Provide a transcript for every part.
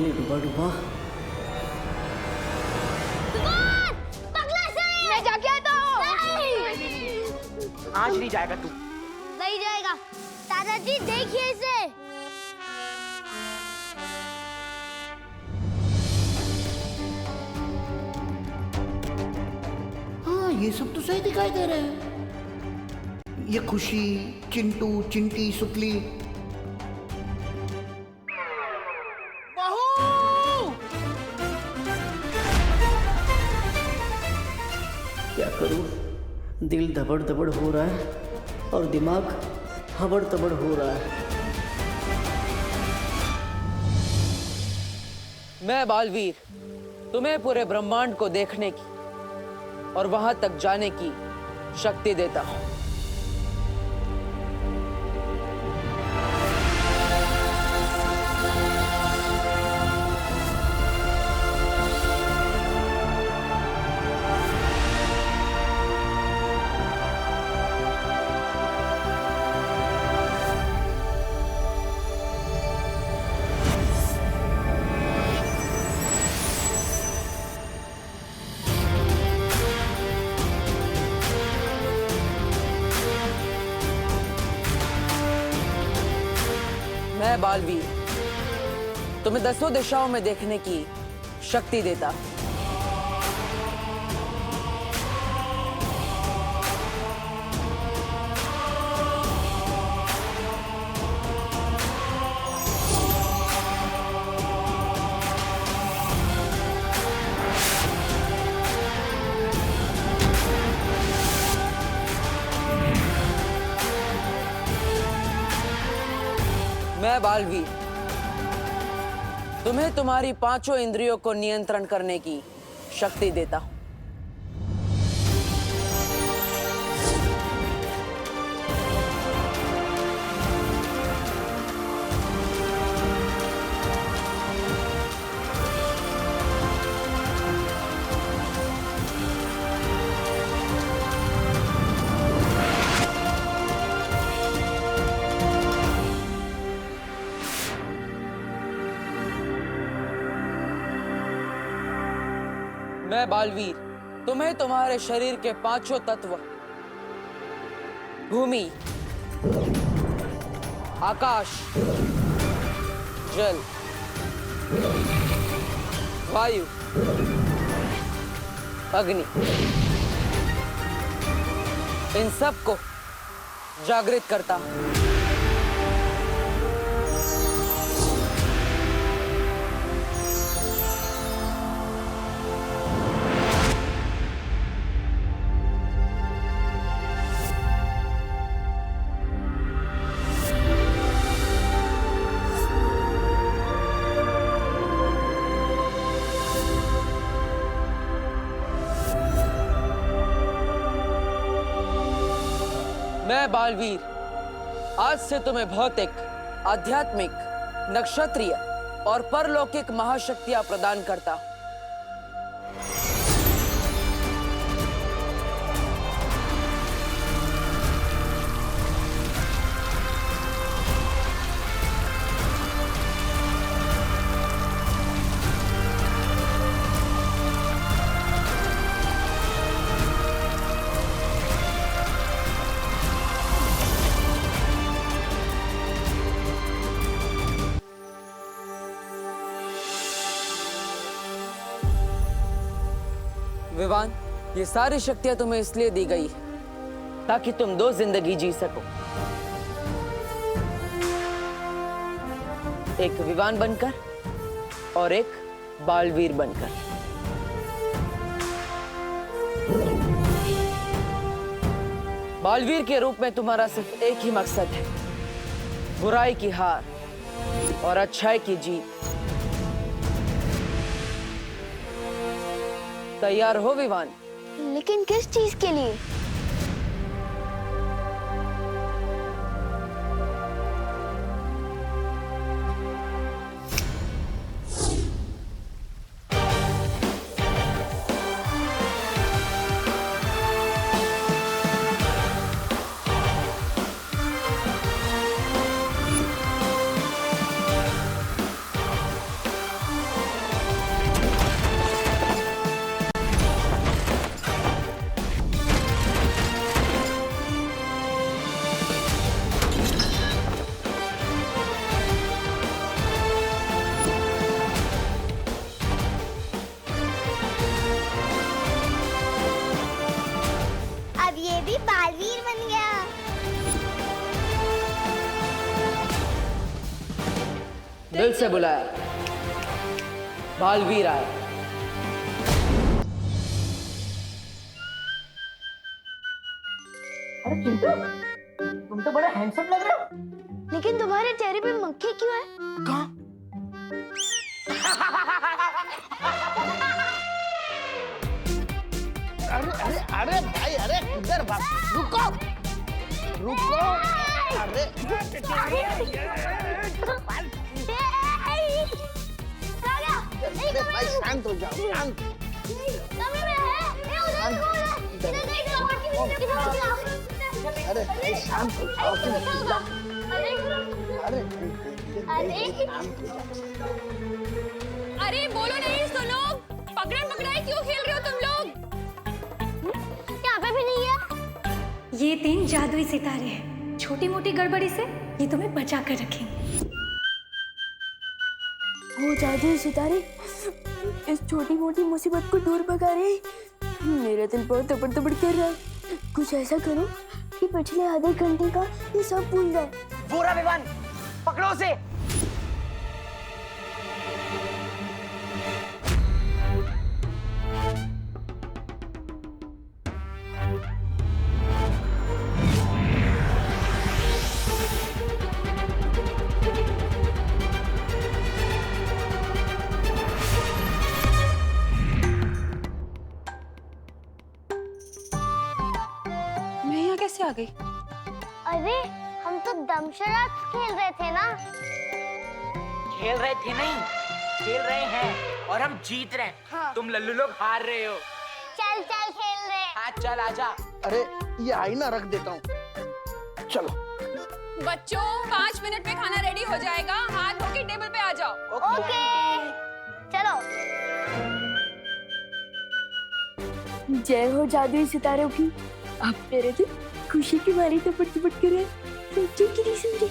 डूबा डूबा। मैं जाके आता हूँ। आज नहीं जाएगा तू। नहीं जाएगा। दादाजी देखिए इसे। हाँ, ये सब तो सही दिखाई दे रहा है। ये खुशी, चिंटू, चिंटी, सुतली। क्या करूं? दिल धबड़ धबड़ हो रहा है और दिमाग हबड़ तबड़ हो रहा है। मैं बालवीर तुम्हें पूरे ब्रह्मांड को देखने की और वहां तक जाने की शक्ति देता हूं। मैं बालवीर तुम्हें 10 दिशाओं में देखने की शक्ति देता हूं। मैं बालवीर तुम्हें तुम्हारी 5 इंद्रियों को नियंत्रण करने की शक्ति देता हूं। मैं बालवीर तुम्हें तुम्हारे शरीर के 5 तत्व भूमि, आकाश, जल, वायु, अग्नि, इन सब को जागृत करता हूं। मैं बालवीर आज से तुम्हें भौतिक, आध्यात्मिक, नक्षत्रीय और परलौकिक महाशक्तियां प्रदान करता हूं। विवान, ये सारी शक्तियां तुम्हें इसलिए दी गई है ताकि तुम 2 जिंदगी जी सको, एक विवान बनकर और एक बालवीर बनकर। बालवीर के रूप में तुम्हारा सिर्फ एक ही मकसद है, बुराई की हार और अच्छाई की जीत। तैयार हो विवान? लेकिन किस चीज के लिए? से बुलाया, बालवीर आया। अरे चिंटू, तुम तो बड़े हैंडसम लग रहे हो। लेकिन तुम्हारे चेहरे पे मक्खी क्यों है? कहाँ? अरे अरे अरे भाई, अरे किधर भाग? रुको रुको। अरे अरे भाई शांत हो जाओ, शांत। अरे भाई शांत हो जाओ। अरे अरे बोलो नहीं, सुनो। पकड़न पकड़ाई क्यों खेल रहे हो तुम लोग? यहाँ पे भी नहीं है। ये 3 जादुई सितारे हैं। छोटी मोटी गड़बड़ी से ये तुम्हें बचा कर रखेंगे। वो जादुई सितारे इस छोटी मोटी मुसीबत को दूर भगा रहे हैं। मेरा दिल बहुत तबड़ तबड़ कर रहा है। कुछ ऐसा करो कि पिछले आधे घंटे का ये सब भूल जाए। पूरा विमान पकड़ो उसे। मैं यहाँ कैसे आ गई? अरे हम तो दमशराज खेल रहे थे ना। खेल रहे थे नहीं, खेल रहे हैं और हम जीत रहे हैं। हाँ। तुम लल्लू लोग हार रहे हो। चल चल खेल रहे। हाँ चल आजा। अरे ये आईना रख देता हूँ, चलो। बच्चों 5 मिनट में खाना रेडी हो जाएगा। हाथ धो के टेबल पे आ जाओ। ओके चलो। जय हो जादुई सितारों की। अब मेरे दिल खुशी की मारी तपड़ तपड़ कर रहे हैं। सोचिए कि नहीं सुन रही।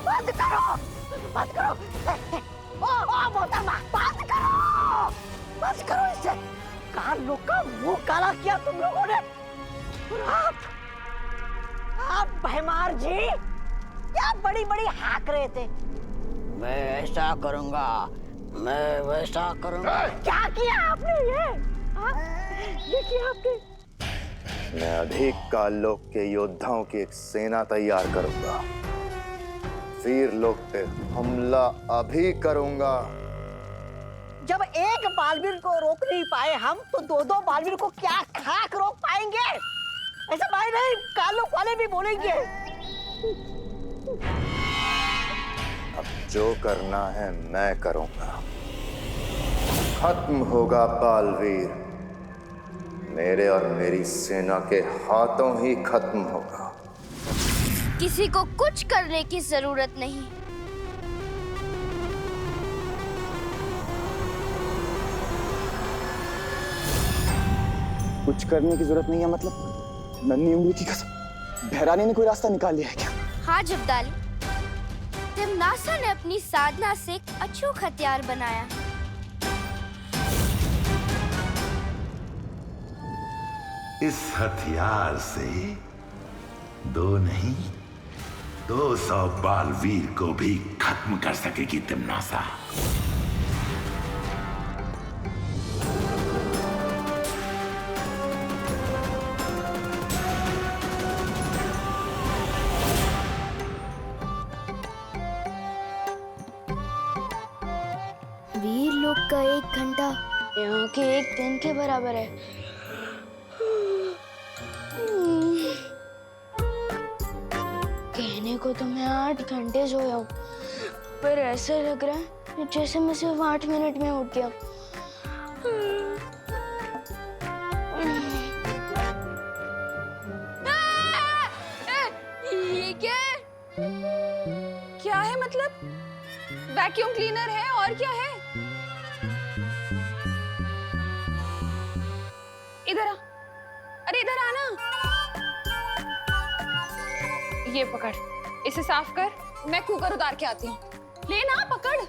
बंद करो। ओ मोहतरमा, बंद करो इसे। कहाँ लोग का मुंह काला किया तुम लोगों ने। और आप भैमार जी क्या बड़ी बड़ी हाक रहे थे। मैं ऐसा करूंगा, मैं वैसा करूंगा। क्या किया आपने ये किया आपने। मैं अधिक काल लोक के योद्धाओं की एक सेना तैयार करूंगा। वीर लोक पे हमला अभी करूंगा। जब एक बालवीर को रोक नहीं पाए हम, तो 2-2 बालवीर को क्या खाक रोक पाएंगे। ऐसा भाई नहीं, कालोक वाले भी बोलेंगे। अब जो करना है मैं करूंगा। खत्म होगा बालवीर, मेरे और मेरी सेना के हाथों ही खत्म होगा। किसी को कुछ करने की जरूरत नहीं। कुछ करने की जरूरत नहीं है मतलब? नन्ही उंगली की कसम, भैरानी ने कोई रास्ता निकाल लिया है क्या? हाँ जब्दाली, तिमनासा ने अपनी साधना से एक अचूक हथियार बनाया। इस हथियार से 2 नहीं 200 बालवीर को भी खत्म कर सकेगी तिमनासा। वीर लोग का 1 घंटा यहाँ के 1 दिन के बराबर है। कहने को तो मैं 8 घंटे सोया हूँ, पर ऐसा लग रहा है जैसे मैं सिर्फ 8 मिनट में उठ गया। ये क्या है? क्या है मतलब? वैक्यूम क्लीनर है और क्या है? इधर आ। अरे इधर आना। ये पकड़, इसे साफ कर। मैं कुकर उतार के आती हूँ। लेना, पकड़।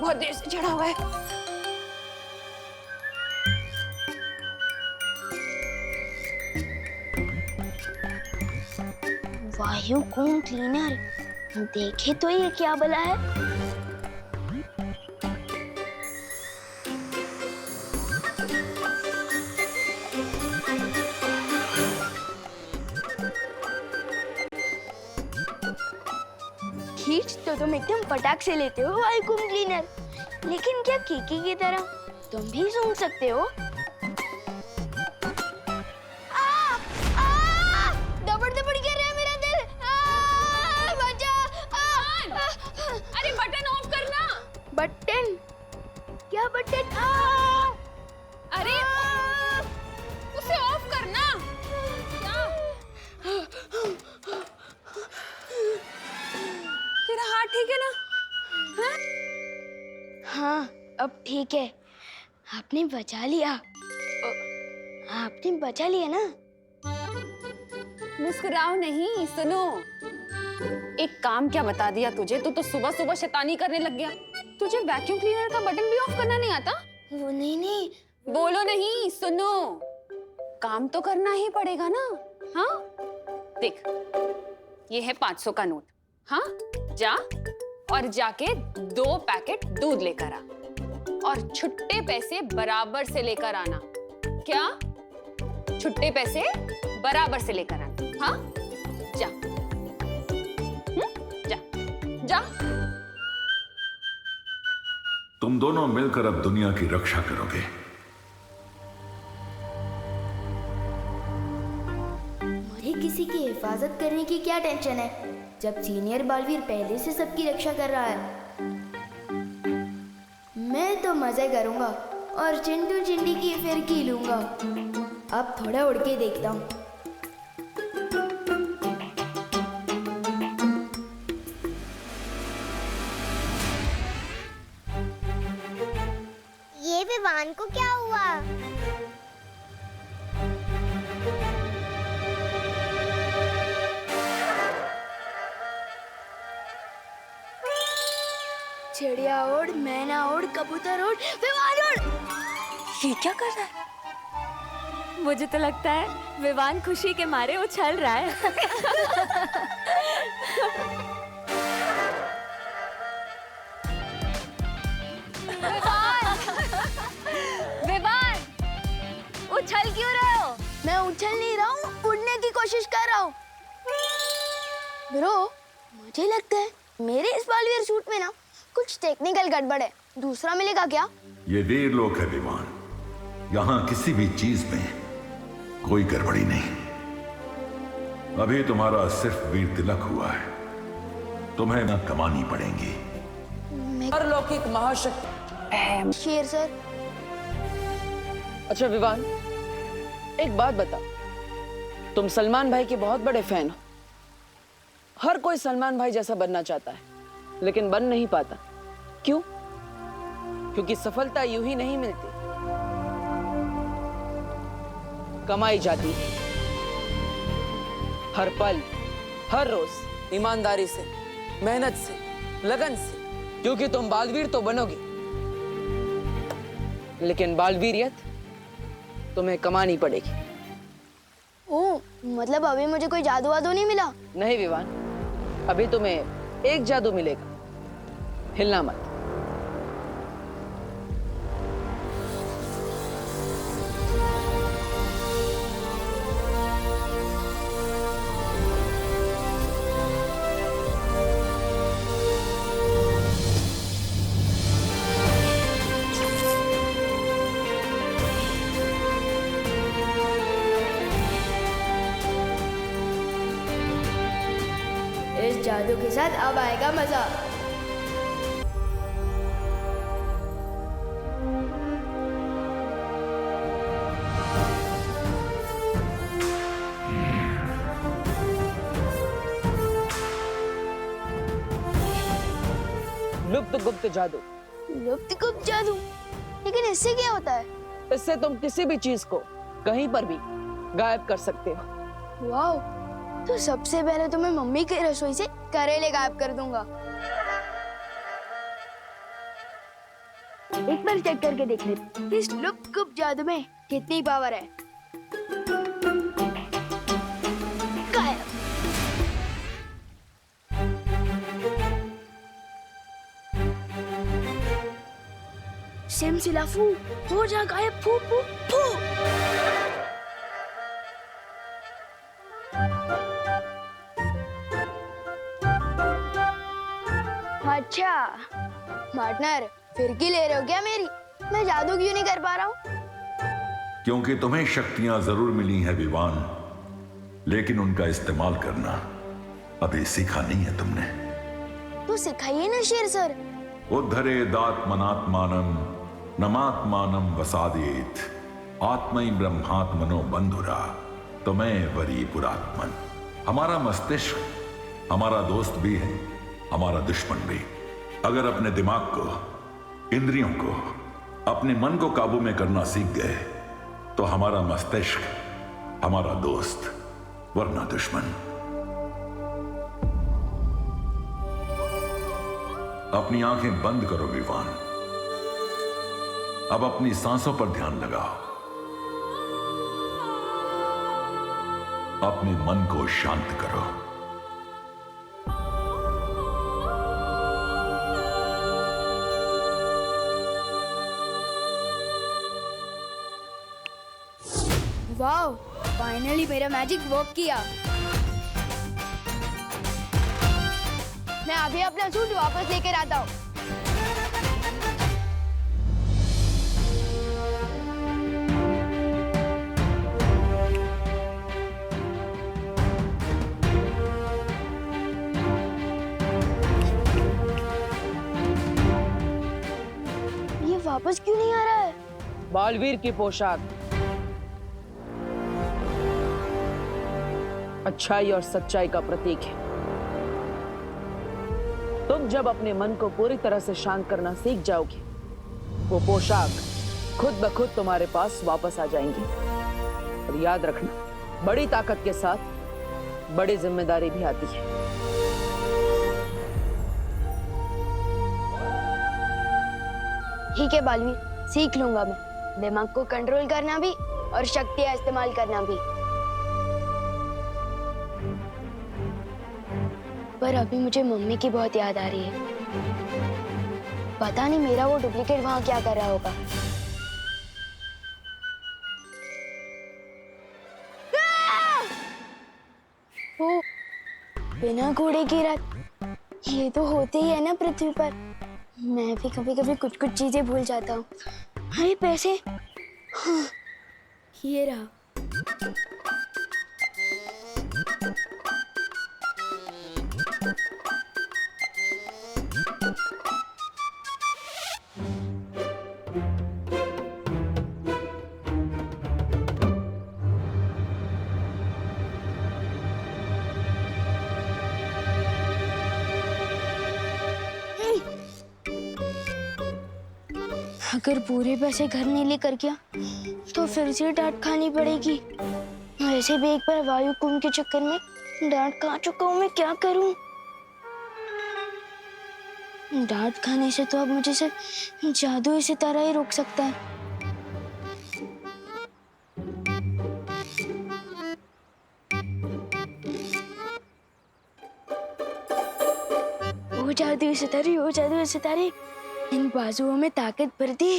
बहुत देर से चढ़ा हुआ है। वायूकुम क्लीनर, देखे तो ये क्या बला है। खींच तो तुम एकदम फटाक से लेते हो वायूकुम क्लीनर, लेकिन क्या कीकी की तरह तुम भी सूंघ सकते हो? दबड़ दबड़ गिर रहा है मेरा दिल। बचा। अरे बटन ऑफ करना। बटन? क्या बटन? अरे उसे ऑफ करना। क्या? तेरा हाथ ठीक है ना? हाँ? हाँ, अब ठीक है। आपने बचा लिया। आपने बचा लिया ना? मुस्कुराओ नहीं, सुनो। एक काम क्या बता दिया तुझे? तू तो सुबह सुबह शैतानी करने लग गया। तुझे वैक्यूम क्लीनर का बटन भी ऑफ करना नहीं आता? वो नहीं। बोलो नहीं, सुनो। काम तो करना ही पड़ेगा ना। हाँ, देख, ये है 500 का नोट। हाँ, जा और जाके 2 पैकेट दूध लेकर आ और छुट्टे पैसे बराबर से लेकर आना। क्या? छुट्टे पैसे बराबर से लेकर आना। हाँ, जा। जा जा। तुम दोनों मिलकर अब दुनिया की रक्षा करोगे। मुझे किसी की हिफाजत करने की क्या टेंशन है, जब सीनियर बालवीर पहले से सबकी रक्षा कर रहा है। मैं तो मजे करूंगा और चिंटू चिंडी की फिरकी लूंगा। अब थोड़ा उड़ के देखता हूँ। ये विवान को क्या हुआ? चिड़िया उड़, मैना उड़, कबूतर उड़, विमान उड़। ये क्या कर रहा है? मुझे तो लगता है विवान खुशी के मारे उछल रहा है। विवान, उछल क्यों रहे हो? मैं उछल नहीं रहा हूँ, उड़ने की कोशिश कर रहा हूँ। ब्रो, मुझे लगता है मेरे इस बालवीर सूट में ना कुछ टेक्निकल गड़बड़ है। दूसरा मिलेगा क्या? ये वीर लोक है विमान, यहाँ किसी भी चीज में कोई गड़बड़ी नहीं। अभी तुम्हारा सिर्फ वीर तिलक हुआ है, तुम्हें ना कमानी पड़ेंगी। परलौकिक महाशक्ति। शेर सर। अच्छा विवान, एक बात बता, तुम सलमान भाई के बहुत बड़े फैन हो। हर कोई सलमान भाई जैसा बनना चाहता है, लेकिन बन नहीं पाता। क्यों? क्योंकि सफलता यूं ही नहीं मिलती, कमाई जाती है। हर पल, हर रोज ईमानदारी से, मेहनत से, लगन से। क्योंकि तुम बालवीर तो बनोगे, लेकिन बालवीरियत तुम्हें कमानी पड़ेगी। ओह, मतलब अभी मुझे कोई जादू वादू नहीं मिला? नहीं विवान, अभी तुम्हें एक जादू मिलेगा। हिलना मत। इस जादू के साथ अब आएगा मजा। लुप्त गुप्त जादू। लुप्त गुप्त जादू? लेकिन इससे क्या होता है? इससे तुम किसी भी चीज को कहीं पर भी गायब कर सकते हो। वाओ, तो सबसे पहले तो मैं मम्मी की रसोई से करेले गायब कर दूंगा। एक बार चेक करके देख ले इस लुप्त जादू में कितनी पावर है। गायब। सिमसिलाफू हो जा गायब। फू फू फू। अच्छा पार्टनर, फिरकी ले रहे हो क्या मेरी? मैं जादू क्यों नहीं कर पा रहा हूँ? क्योंकि तुम्हें शक्तियां जरूर मिली हैं विवान, लेकिन उनका इस्तेमाल करना अभी सीखा नहीं है तुमने। तो सिखाइए ना शेर सर। उद्धरेदात्मनात्मानं नमात्मानं वसादेत आत्मै ब्रह्मात्मनो बंधुरा तमेव वरी पुरात्मन। हमारा मस्तिष्क हमारा दोस्त भी है, हमारा दुश्मन भी। अगर अपने दिमाग को, इंद्रियों को, अपने मन को काबू में करना सीख गए तो हमारा मस्तिष्क हमारा दोस्त वरना दुश्मन। अपनी आंखें बंद करो विवान। अब अपनी सांसों पर ध्यान लगाओ। अपने मन को शांत करो। वाओ, फाइनली मेरा मैजिक वर्क किया। मैं अभी अपना सूट वापस लेकर आता हूँ। ये वापस क्यों नहीं आ रहा है? बालवीर की पोशाक अच्छाई और सच्चाई का प्रतीक है। तुम जब अपने मन को पूरी तरह से शांत करना सीख जाओगे, वो पोशाक खुद ब खुद तुम्हारे पास वापस आ जाएंगी। और याद रखना, बड़ी ताकत के साथ बड़ी जिम्मेदारी भी आती है। ठीक है बालवीर, सीख लूंगा मैं दिमाग को कंट्रोल करना भी और शक्तियां इस्तेमाल करना भी। पर अभी मुझे मम्मी की बहुत याद आ रही है। पता नहीं मेरा वो डुप्लीकेट वहां क्या कर रहा होगा। ओ, बिना घोड़े की रात, ये तो होते ही है ना पृथ्वी पर। मैं भी कभी कभी कुछ कुछ चीजें भूल जाता हूँ। अरे पैसे, हाँ, ये रहा। अगर पूरे पैसे घर नहीं लेकर गया तो फिर से डांट खानी पड़ेगी। वैसे भी एक बार वायु कुंभ के चक्कर में डांट खा चुका हूँ। मैं क्या करूं? डांट खाने से तो अब मुझे सिर्फ जादू सितारा ही रोक सकता है। ओ जादू सितारे, ओ जादू सितारे, इन बाजुओं में ताकत भर दी।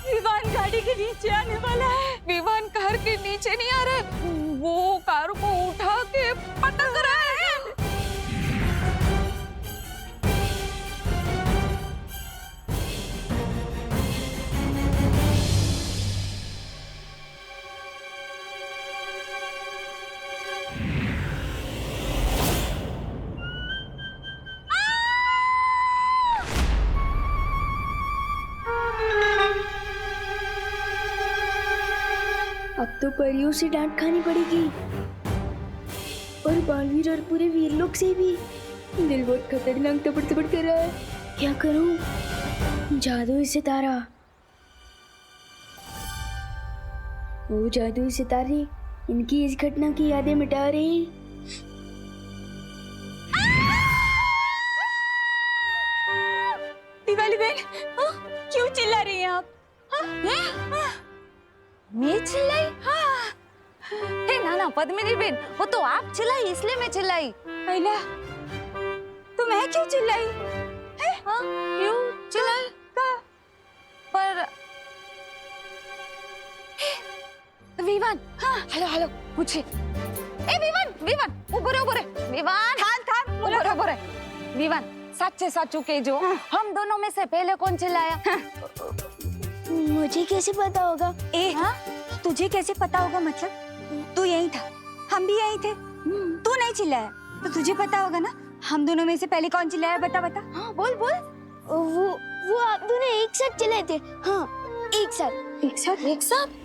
विवान गाड़ी के नीचे आने वाला है। विवान कार के नीचे नहीं आ रहा है, वो कार को उठा के पटक रहा है। अब तो परियों से डांट खानी पड़ेगी और बालवीर और पूरे वीर लोग से भी। दिल बहुत खतरनाक तपड़ तपड़ कर रहा है। क्या करूं? जादुई सितारा। वो जादुई सितारे इनकी इस घटना की यादें मिटा रही। दिवाली बहन, क्यों चिल्ला रही हैं आप? मैं चिल्लाई? हे ना पद्मिनी बहन, वो तो आप चिल्लाई इसलिए मैं चिल्लाई। अला, तो मैं क्यों चिल्लाई? क्यों चिल्लाई? पर विवान, हेलो हेलो पूछे। ए विवान, ऊपर विवान, ऊपर विवान, सच्चे साचू के जो हम दोनों में से पहले कौन चिल्लाया? मुझे कैसे पता होगा? तुझे कैसे पता होगा? मतलब तू यही था, हम भी यही थे। तू नहीं चिल्लाया तो तुझे पता होगा ना। हम दोनों में से पहले कौन चिल्लाया? बता। हाँ बोल। वो आप दोनों एक साथ चिल्लाए थे। हाँ एक साथ।